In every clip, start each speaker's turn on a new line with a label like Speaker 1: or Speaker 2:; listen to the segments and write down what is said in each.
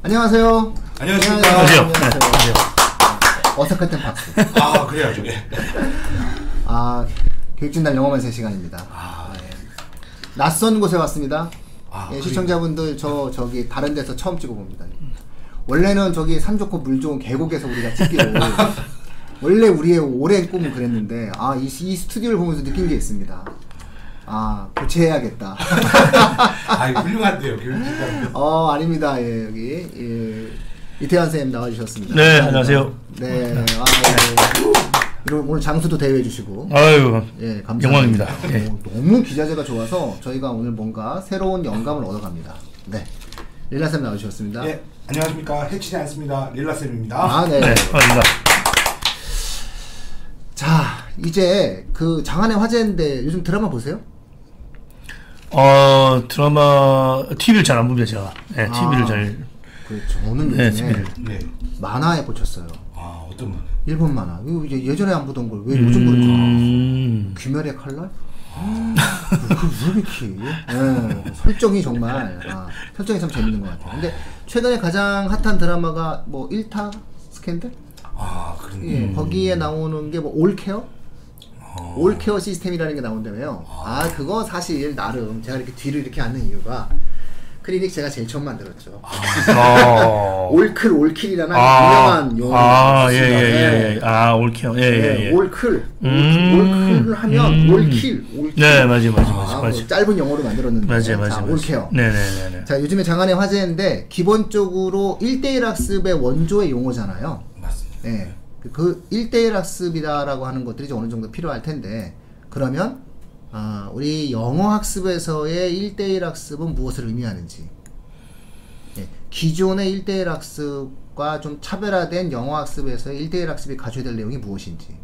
Speaker 1: 안녕하세요.
Speaker 2: 안녕하십니까.
Speaker 1: 안녕하세요. 어색할 땐 박수.
Speaker 2: 아, 그래야죠. 예.
Speaker 1: 교육진단 영어만세 시간입니다. 네. 낯선 곳에 왔습니다. 예, 시청자분들 저기 다른 데서 처음 찍어봅니다. 원래는 저기 산 좋고 물 좋은 계곡에서 우리가 찍기로 원래 우리의 오랜 꿈은 그랬는데 이 스튜디오를 보면서 느낀 게 있습니다. 교체해야겠다.
Speaker 2: 훌륭한데요, 교육진단.
Speaker 1: 아닙니다. 예, 여기 이태환 선생님 나와주셨습니다.
Speaker 3: 네, 안녕하세요.
Speaker 1: 네, 오늘 장수도 대회해 주시고.
Speaker 3: 아유,
Speaker 1: 예, 감사합니다.
Speaker 3: 영광입니다. 예.
Speaker 1: 너무 기자재가 좋아서 저희가 오늘 뭔가 새로운 영감을 얻어갑니다. 네, 릴라쌤 나와주셨습니다.
Speaker 2: 예, 안녕하십니까. 해치지 않습니다. 릴라쌤입니다.
Speaker 1: 네.
Speaker 3: 네, 반갑습니다.
Speaker 1: 자, 이제 그 장안의 화제인데 요즘 드라마 보세요?
Speaker 3: 드라마 TV를 잘 안 봅니다, 제가. 네, TV를 잘.
Speaker 1: 저는
Speaker 3: 네,
Speaker 1: 요즘에
Speaker 3: TV를.
Speaker 2: 네.
Speaker 1: 만화에 꽂혔어요.
Speaker 2: 어떤 만화?
Speaker 1: 일본 만화. 이거 이제 예전에 안 보던 걸 왜 요즘 보는지. 귀멸의 칼날? 루비키. 설정이 정말 설정이 참 재밌는 것 같아요. 근데 최근에 가장 핫한 드라마가 뭐 1타 스캔들?
Speaker 2: 그런.
Speaker 1: 예, 거기에 나오는 게 뭐 올케어? 올케어 시스템이라는 게 나온다며요. 그거 사실 나름 제가 이렇게 뒤를 이렇게 앉는 이유가 클리닉 제가 제일 처음 만들었죠. 올클, 올킬이라는 유명한 용어가 있습니다.
Speaker 3: 올케어.
Speaker 1: 올클. 올클을 하면 올킬.
Speaker 3: 네, 맞아요.
Speaker 1: 짧은 영어로 만들었는데.
Speaker 3: 맞아요.
Speaker 1: 올케어.
Speaker 3: 네네네.
Speaker 1: 자, 요즘에 장안의 화제인데 기본적으로 1대1 학습의 원조의 용어잖아요.
Speaker 2: 맞습니다.
Speaker 1: 네. 그 1대1 학습이다라고 하는 것들이 어느 정도 필요할 텐데, 그러면 우리 영어 학습에서의 1대1 학습은 무엇을 의미하는지, 기존의 1대1 학습과 좀 차별화된 영어 학습에서의 1대1 학습이 가져야 될 내용이 무엇인지,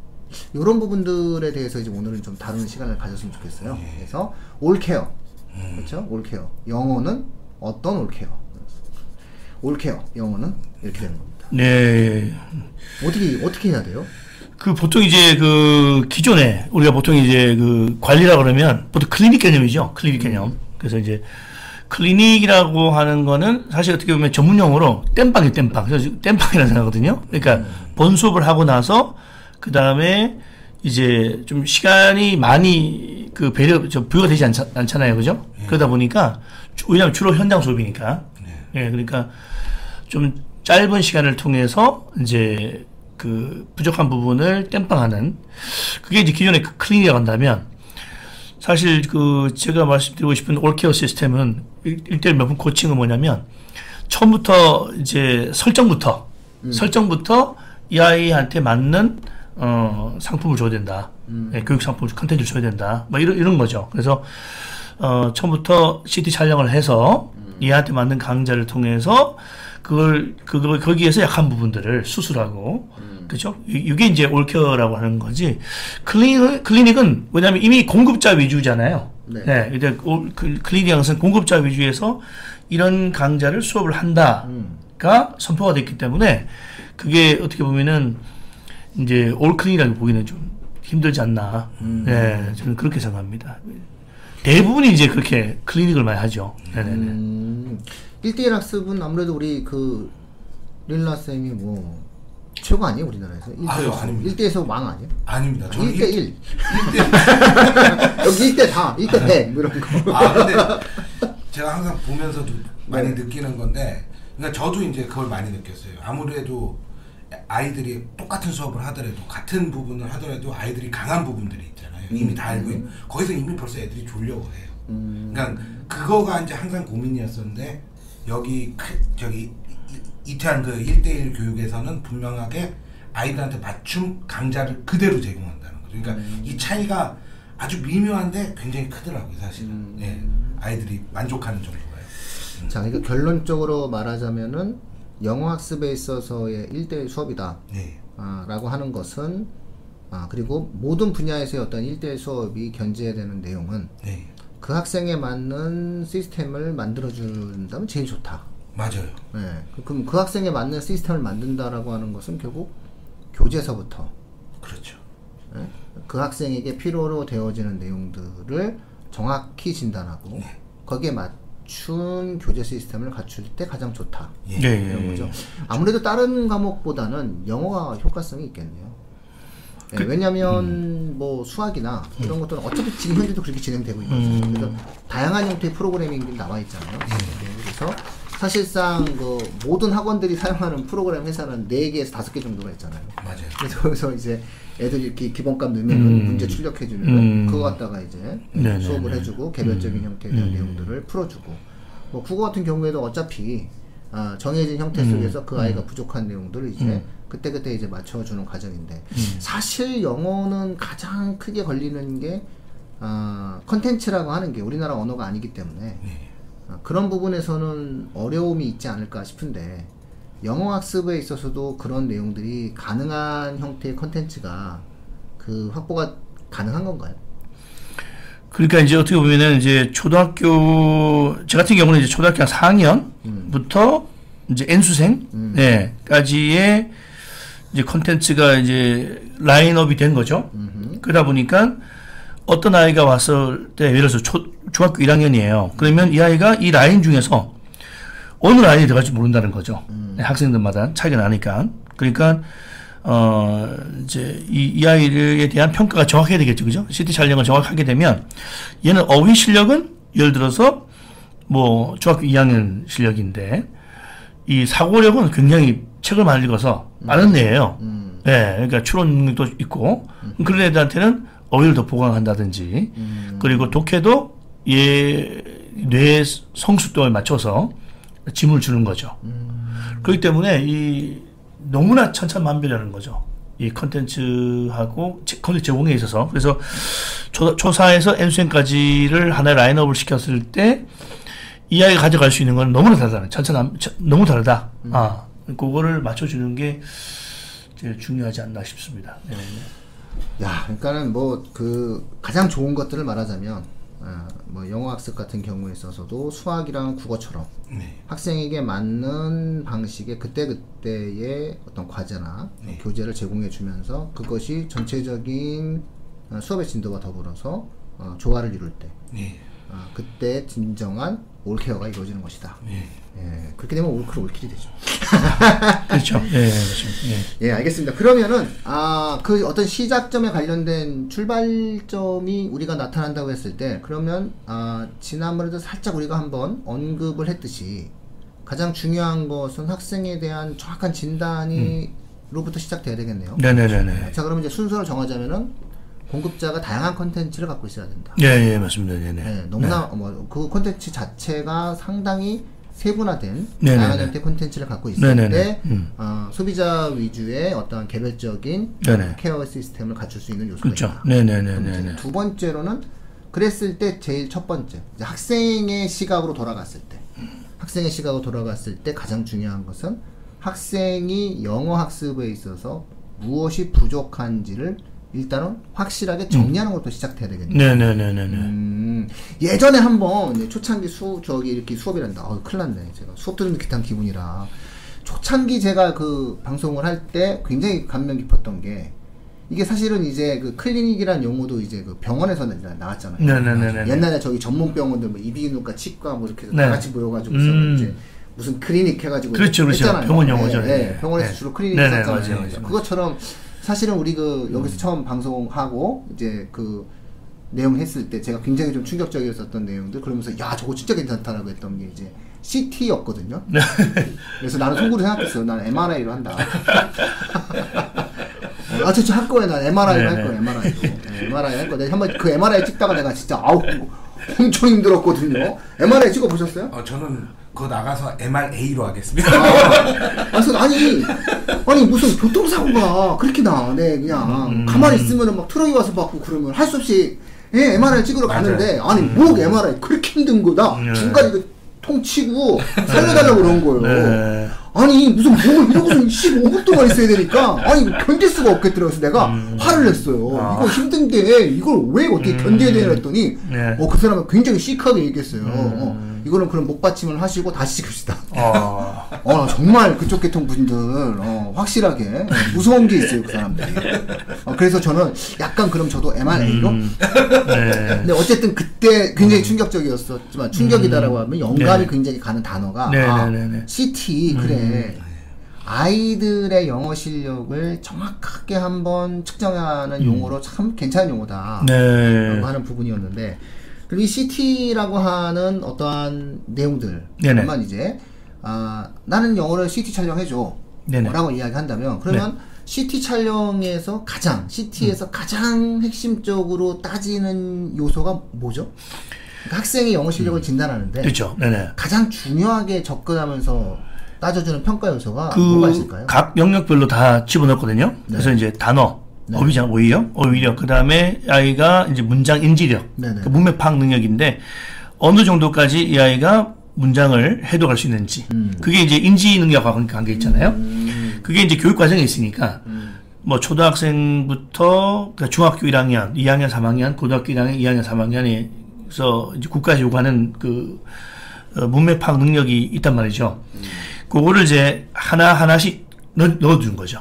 Speaker 1: 이런 부분들에 대해서 이제 오늘은 좀 다루는 시간을 가졌으면 좋겠어요. 그래서 올케어, 그렇죠? 올케어. 영어는 어떤 올케어? 올케어. 영어는 이렇게 되는 겁니다.
Speaker 3: 네.
Speaker 1: 어떻게 해야 돼요?
Speaker 3: 보통 이제 기존에 우리가 보통 이제 관리라 그러면 보통 클리닉 개념이죠. 클리닉 개념. 그래서 이제 클리닉이라고 하는 거는 사실 어떻게 보면 전문용어로 땜빵이에요, 땜빵. 그래서 땜빵이라고 생각하거든요. 그러니까 본 수업을 하고 나서 그 다음에 이제 좀 시간이 많이 부여가 되지 않잖아요. 그죠? 그러다 보니까 왜냐면 주로 현장 수업이니까. 그러니까 좀 짧은 시간을 통해서 이제 부족한 부분을 땜빵하는, 그게 이제 기존의 클리닉이라고 한다면, 사실 제가 말씀드리고 싶은 올케어 시스템은 1대1 몇 분 코칭은 뭐냐면, 처음부터 이제 설정부터 이 아이한테 맞는 상품을 줘야 된다. 교육 상품 컨텐츠를 줘야 된다. 뭐 이런 거죠. 그래서 처음부터 CT 촬영을 해서 얘한테 맞는 강좌를 통해서 거기에서 약한 부분들을 수술하고, 그죠? 이게 이제 올케어라고 하는 거지. 클리닉은 뭐냐면 이미 공급자 위주잖아요. 네. 이제 클리닉 항상 공급자 위주에서 이런 강좌를 수업을 한다가 선포가 됐기 때문에 그게 어떻게 보면은 이제 올 클리닉이라고 보기는 좀 힘들지 않나. 네, 저는 그렇게 생각합니다. 대부분이 이제 그렇게 클리닉을 많이 하죠. 네네네.
Speaker 1: 1대1 학습은 아무래도 우리 릴라쌤이 최고 아니에요, 우리나라에서?
Speaker 2: 아닙니다.
Speaker 1: 1대1에서 왕 아니에요?
Speaker 2: 아닙니다.
Speaker 1: 1대1. 여기 1대 다, 1대 100, 이런 거.
Speaker 2: 근데 제가 항상 보면서도 많이 느끼는 건데, 그러니까 저도 이제 그걸 많이 느꼈어요. 아무래도 아이들이 똑같은 수업을 하더라도, 같은 부분을 하더라도 아이들이 강한 부분들이 있잖아요. 이미 다 알고 있는. 거기서 이미 벌써 애들이 졸려고 해요. 그러니까 그거가 이제 항상 고민이었었는데, 저기 이태한 1대1 교육에서는 분명하게 아이들한테 맞춤 강좌를 그대로 제공한다는 거죠. 그러니까 이 차이가 아주 미묘한데 굉장히 크더라고요, 사실은. 아이들이 만족하는 정도가요.
Speaker 1: 자, 그러니까 결론적으로 말하자면은 영어 학습에 있어서의 1대1 수업이다. 라고 하는 것은, 그리고 모든 분야에서의 어떤 1대1 수업이 견제해야 되는 내용은 그 학생에 맞는 시스템을 만들어준다면 제일 좋다.
Speaker 2: 맞아요.
Speaker 1: 그럼 그 학생에 맞는 시스템을 만든다라고 하는 것은 결국 교재서부터,
Speaker 2: 그렇죠.
Speaker 1: 그 학생에게 필요로 되어지는 내용들을 정확히 진단하고 거기에 갖춘 교재 시스템을 갖출 때 가장 좋다.
Speaker 3: 예.
Speaker 1: 거죠. 아무래도 다른 과목보다는 영어가 효과성이 있겠네요. 예, 왜냐하면 뭐 수학이나 이런 것들은 어차피 지금 현재도 그렇게 진행되고 있거든요. 그래서 다양한 형태의 프로그래밍들이 나와 있잖아요. 그래서 사실상 그 모든 학원들이 사용하는 프로그램 회사는 4개에서 5개 정도가 있잖아요.
Speaker 2: 맞아요.
Speaker 1: 그래서 거기서 이제 애들 이렇게 기본값 넣으면 문제 출력해주면 그거 갖다가 이제 수업을 해주고 개별적인 형태에 대한 내용들을 풀어주고, 뭐 국어 같은 경우에도 어차피 정해진 형태 속에서 그 아이가 부족한 내용들을 이제 그때 이제 맞춰주는 과정인데, 사실 영어는 가장 크게 걸리는 게 컨텐츠라고 하는 게 우리나라 언어가 아니기 때문에 그런 부분에서는 어려움이 있지 않을까 싶은데, 영어 학습에 있어서도 그런 내용들이 가능한 형태의 컨텐츠가 그 확보가 가능한 건가요?
Speaker 3: 그러니까 이제 어떻게 보면은 이제 초등학교, 저 같은 경우는 이제 초등학교 한 4학년부터 이제 N수생, 까지의 이제 컨텐츠가 이제 라인업이 된 거죠. 그러다 보니까 어떤 아이가 왔을 때, 예를 들어서 중학교 1학년이에요. 그러면 이 아이가 이 라인 중에서 어느 라인에 들어갈지 모른다는 거죠. 학생들마다 차이가 나니까. 그러니까, 이제 이 아이에 대한 평가가 정확해야 되겠죠. 그죠? CT 촬영을 정확하게 되면, 얘는 어휘 실력은 예를 들어서 뭐 중학교 2학년 실력인데, 이 사고력은 굉장히 책을 많이 읽어서 빠른 애예요. 예, 그러니까 추론 능력도 있고, 그런 애들한테는 어휘를 더 보강한다든지, 그리고 독해도 뇌의 성숙도에 맞춰서 짐을 주는 거죠. 그렇기 때문에 너무나 천차만별이라는 거죠. 이 컨텐츠하고 컨텐츠 제공에 있어서. 그래서 초사에서 N수행까지를 하나의 라인업을 시켰을 때 이 아이가 가져갈 수 있는 건 너무나 다르다. 너무 다르다. 그거를 맞춰주는 게 제일 중요하지 않나 싶습니다.
Speaker 1: 야, 그러니까는 뭐 가장 좋은 것들을 말하자면, 뭐 영어 학습 같은 경우에 있어서도 수학이랑 국어처럼 학생에게 맞는 방식의 그때그때의 어떤 과제나 교재를 제공해 주면서 그것이 전체적인 수업의 진도와 더불어서 조화를 이룰 때 그때 진정한 올케어가 이루어지는 것이다. 예, 그렇게 되면 올킬이 되죠.
Speaker 3: 그렇죠.
Speaker 1: 예, 알겠습니다. 그러면은 그 어떤 시작점에 관련된 출발점이 우리가 나타난다고 했을 때, 그러면 지난번에도 살짝 우리가 한번 언급을 했듯이 가장 중요한 것은 학생에 대한 정확한 진단이로부터 시작돼야 되겠네요.
Speaker 3: 네네네.
Speaker 1: 자, 그러면 이제 순서를 정하자면은 공급자가 다양한 컨텐츠를 갖고 있어야 된다.
Speaker 3: 예, 맞습니다.
Speaker 1: 너무나 그 컨텐츠 자체가 상당히 세분화된 다양한 형태의 콘텐츠를 갖고 있을 때 소비자 위주의 어떤 개별적인 케어 시스템을 갖출 수 있는 요소가 있다. 두 번째로는 그랬을 때 제일 첫 번째, 이제 학생의 시각으로 돌아갔을 때 가장 중요한 것은 학생이 영어 학습에 있어서 무엇이 부족한지를 일단은 확실하게 정리하는 것부터 시작돼야 되겠네요. 예전에 한번 초창기 이렇게 수업이란다. 큰일 났네. 제가 수업 들은 듯한 기분이라. 초창기 제가 그 방송을 할 때 굉장히 감명 깊었던 게, 이게 사실은 이제 그 클리닉이라는 용어도 이제 그 병원에서 나왔잖아요. 옛날에 저기 전문 병원들 뭐 이비인후과, 치과 뭐 이렇게 다 같이 모여가지고 이제 무슨 클리닉 해가지고
Speaker 3: 그렇죠.
Speaker 1: 했잖아요.
Speaker 3: 병원 용어죠.
Speaker 1: 병원에서 주로 클리닉 했잖아요. 그것처럼 사실은 우리 여기서 처음 방송하고 이제 그 내용 했을 때 제가 굉장히 좀 충격적이었었던 내용들, 그러면서 야, 저거 진짜 괜찮다라고 했던 게 이제 CT였거든요. 그래서 나는 속으로 생각했어요. 나는 MRI로 한다. 진짜 할 거야. 난 MRI로 할 거야. MRI 할 거야. 내가 한번 그 MRI 찍다가 내가 진짜 엄청 힘들었거든요. MRI 찍어 보셨어요?
Speaker 2: 저는 그거 나가서 MRA로 하겠습니다.
Speaker 1: 그래서 아니 무슨 교통사고가 그렇게 나. 그냥 가만히 있으면은 막 트럭이 와서 받고 그러면 할 수 없이 MRI 찍으러 가는데, 아니 목 MRI 그렇게 힘든 거다. 중간에 통 치고 살려달라고 그런 거예요. 아니 무슨 목을 이러고서 15분 동안 있어야 되니까 견딜 수가 없겠더라고요. 그래서 내가 화를 냈어요. 이거 힘든데 이걸 왜 어떻게 견뎌야 되나 했더니 그 사람은 굉장히 시크하게 얘기했어요. 이거는 그럼 목받침을 하시고 다시 시킵시다. 정말 그쪽 계통 분들 확실하게 무서운 게 있어요 그 사람들이. 그래서 저는 약간 그럼 저도 MRA로. 네. 근데 어쨌든 그때 굉장히 충격적이었었지만 충격이다라고 하면 영감이 굉장히 가는 단어가 CT 그래. 아이들의 영어 실력을 정확하게 한번 측정하는 용어로 참 괜찮은 용어다 라고 하는 부분이었는데, 그리고 이 CT라고 하는 어떠한 내용들만 이제 나는 영어를 CT 촬영해줘 라고 이야기한다면, 그러면 CT 촬영에서 CT에서 가장 핵심적으로 따지는 요소가 뭐죠? 그러니까 학생의 영어 실력을 진단하는데
Speaker 3: 그렇죠.
Speaker 1: 가장 중요하게 접근하면서 따져주는 평가 요소가 뭐가 있을까요?
Speaker 3: 각 영역별로 다 집어넣거든요. 그래서 이제 단어, 어휘잖아, 오히려 그 다음에 아이가 이제 문장 인지력, 그 문맥 파악 능력인데 어느 정도까지 이 아이가 문장을 해독할 수 있는지, 그게 이제 인지 능력과 관계 있잖아요. 그게 이제 교육 과정에 있으니까 뭐 초등학생부터 그러니까 중학교 1학년, 2학년, 3학년, 고등학교 1학년, 2학년, 3학년에서 이제 국가에서 요구하는 그 문맥 파악 능력이 있단 말이죠. 그거를 이제 하나씩 넣어주는 거죠.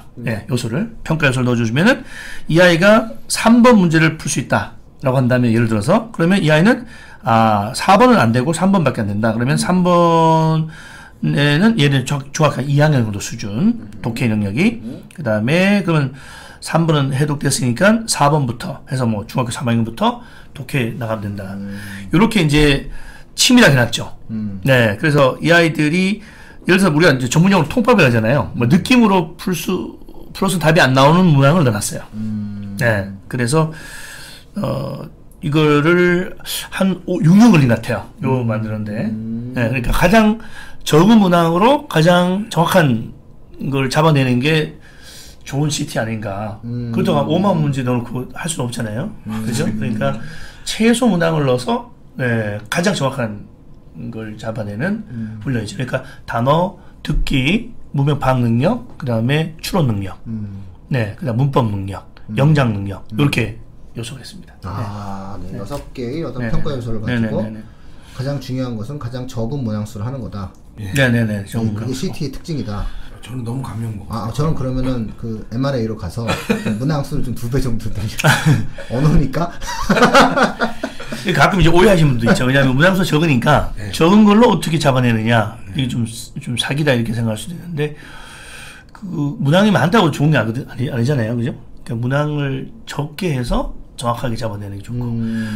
Speaker 3: 요소를, 평가 요소를 넣어주면은 이 아이가 3번 문제를 풀 수 있다라고 한다면, 예를 들어서, 그러면 이 아이는, 4번은 안 되고 3번밖에 안 된다. 그러면 3번에는 얘는 중학교 2학년 정도 수준, 독해 능력이. 그 다음에, 그러면 3번은 해독됐으니까 4번부터 해서 뭐 중학교 3학년부터 독해 나가면 된다. 요렇게 이제 치밀하게 놨죠. 네. 그래서 이 아이들이 예를 들어서 우리가 이제 전문용어로 통법을 하잖아요. 뭐 느낌으로 풀어서 답이 안 나오는 문항을 넣어놨어요. 네. 그래서, 이거를 한 6년 걸린 것 같아요. 요 만드는데. 네. 그러니까 가장 적은 문항으로 가장 정확한 걸 잡아내는 게 좋은 CT 아닌가. 그렇다고 5만 문제 넣어놓고 할 수는 없잖아요. 그죠? 그러니까 최소 문항을 넣어서, 가장 정확한 걸 잡아내는 훈련이죠. 그러니까 단어, 듣기, 문맥 파악 능력, 그 다음에 추론 능력, 그다음 문법 능력, 영장 능력, 이렇게 요소가 있습니다.
Speaker 1: 6개의 어떤 평가 요소를 가지고 가장 중요한 것은 가장 적은 문항수를 하는 거다. 그게 CT의 특징이다.
Speaker 2: 저는 너무 감명 먹었어요.
Speaker 1: 저는 그러면은 그 MRA로 가서 문항수를 좀 2배 정도 언어니까.
Speaker 3: 가끔 이제 오해하시는 분도 있죠. 왜냐하면 문항수가 적으니까 적은 걸로 어떻게 잡아내느냐, 이게 좀 사기다 이렇게 생각할 수도 있는데, 그 문항이 많다고 좋은 게 아니잖아요, 그죠? 그러니까 문항을 적게 해서 정확하게 잡아내는 게 좋고,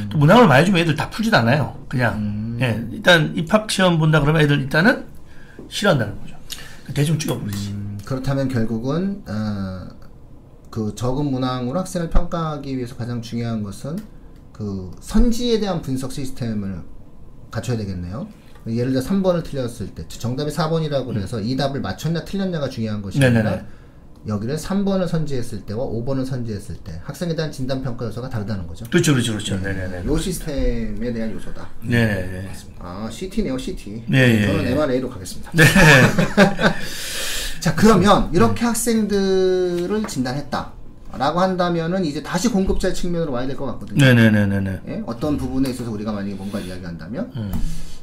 Speaker 3: 또 문항을 많이 주면 애들 다 풀지도 않아요. 그냥 일단 입학 시험 본다 그러면 애들 일단은 싫어한다는 거죠. 대충 찍어버리지.
Speaker 1: 그렇다면 결국은 그 적은 문항으로 학생을 평가하기 위해서 가장 중요한 것은 그 선지에 대한 분석 시스템을 갖춰야 되겠네요. 예를 들어 3번을 틀렸을 때 정답이 4번이라고 그래서 이 답을 맞췄냐 틀렸냐가 중요한 것이 아니라 여기를 3번을 선지했을 때와 5번을 선지했을 때 학생에 대한 진단 평가 요소가 다르다는 거죠.
Speaker 3: 그렇죠.
Speaker 1: 요 시스템에 대한 요소다. 맞습니다. CT네요, CT. 저는 MRA로 가겠습니다. 자, 그러면 이렇게 학생들을 진단했다 라고 한다면은 이제 다시 공급자 측면으로 와야 될 것 같거든요. 어떤 부분에 있어서 우리가 만약에 뭔가 이야기한다면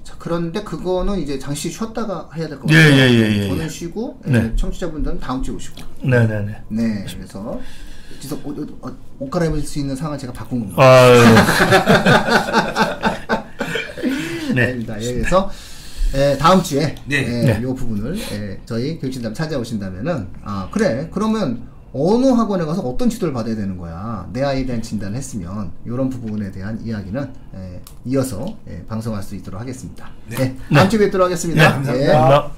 Speaker 1: 자, 그런데 그거는 이제 잠시 쉬었다가 해야 될 것 같아요. 저는 쉬고 청취자분들은 다음 주에 오시고. 그래서 옷 갈아입을 수 있는 상황을 제가 바꾼 겁니다. 그래서 다음 주에 이 부분을 저희 교육진담 찾아오신다면은 그러면 어느 학원에 가서 어떤 지도를 받아야 되는 거야, 내 아이에 대한 진단을 했으면, 이런 부분에 대한 이야기는 이어서 방송할 수 있도록 하겠습니다. 다음 주에 뵙도록 하겠습니다.
Speaker 3: 감사합니다.